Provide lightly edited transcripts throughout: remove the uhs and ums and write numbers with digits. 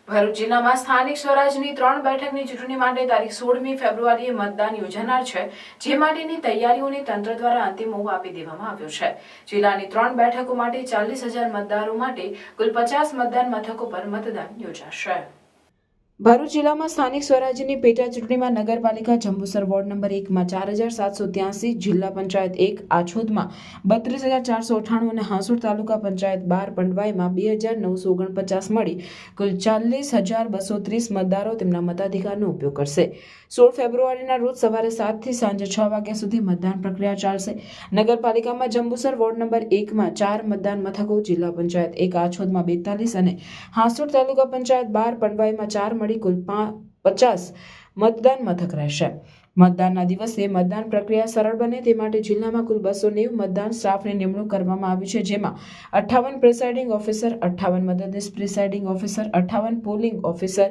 ભરૂચ જિલ્લામાં સ્થાનિક સ્વરાજની 3 બેઠકની ચૂંટણી માટે તારીખ 16મી ફેબ્રુઆરીએ મતદાન યોજાનાર છે, જે માટેની તૈયારીઓને તંત્ર દ્વારા અંતિમ ઓપ આપી દેવામાં આવ્યો છે। જિલ્લાની 3 બેઠકો માટે 40,000 મતદારો માટે કુલ 50 મતદાન મથકો પર મતદાન યોજાશે। ભરૂચ જિલ્લામાં સ્થાનિક સ્વરાજ્યની પેટા ચૂંટણીમાં નગરપાલિકા જંબુસર વોર્ડ નંબર 1માં 4,783, જિલ્લા પંચાયત 1 આછોદમાં 32,498 અને હાંસોડ તાલુકા પંચાયત 12 પંડવાઈમાં 2,949 મળી કુલ 40,230 મતદારો તેમના મતાધિકારનો ઉપયોગ કરશે। 16 ફેબ્રુઆરીના રોજ સવારે 7 થી સાંજે 6 વાગ્યા સુધી મતદાન પ્રક્રિયા ચાલશે। નગરપાલિકામાં જંબુસર વોર્ડ નંબર 1માં 4 મતદાન મથકો, જિલ્લા પંચાયત 1 આછોદમાં 42 અને હાંસોડ તાલુકા પંચાયત 12 પંડવાઈમાં 4 મળી કુલ 50 મતદાન મથક રહેશે। મતદાનના દિવસે મતદાન પ્રક્રિયા સરળ બને તે માટે જિલ્લામાં કુલ 290 મતદાન સ્ટાફની નિમણૂક કરવામાં આવી છે, જેમાં 58 પ્રિસાઇડિંગ ઓફિસર, 58 મદદનીશ પ્રિસાઇડિંગ ઓફિસર, 58 પોલિંગ ઓફિસર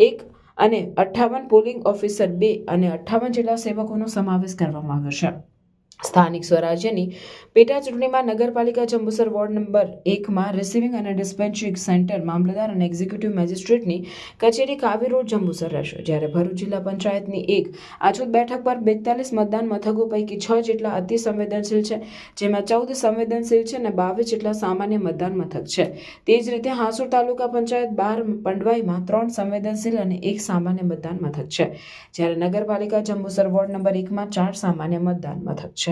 1 અને 58 પોલિંગ ઓફિસર 2 અને 58 જેટલા સેવકોનો સમાવેશ કરવામાં આવ્યો છે। સ્થાનિક સ્વરાજ્યની પેટા ચૂંટણીમાં નગરપાલિકા જંબુસર વોર્ડ નંબર 1માં રિસીવિંગ અને ડિસ્પેન્સરી સેન્ટર, મામલતદાર અને એક્ઝિક્યુટિવ મેજિસ્ટ્રેટની કચેરી કાવી રોડ જંબુસર રહેશે, જ્યારે ભરૂચ જિલ્લા પંચાયતની 1 આછોદ બેઠક પર 42 મતદાન મથકો પૈકી 6 જેટલા અતિ સંવેદનશીલ છે, જેમાં 14 સંવેદનશીલ છે અને 22 જેટલા સામાન્ય મતદાન મથક છે। તે જ રીતે હાંસોડ તાલુકા પંચાયત 12 પંડવાઈમાં 3 સંવેદનશીલ અને 1 સામાન્ય મતદાન મથક છે, જ્યારે નગરપાલિકા જંબુસર વોર્ડ નંબર 1માં 4 સામાન્ય મતદાન મથક છે।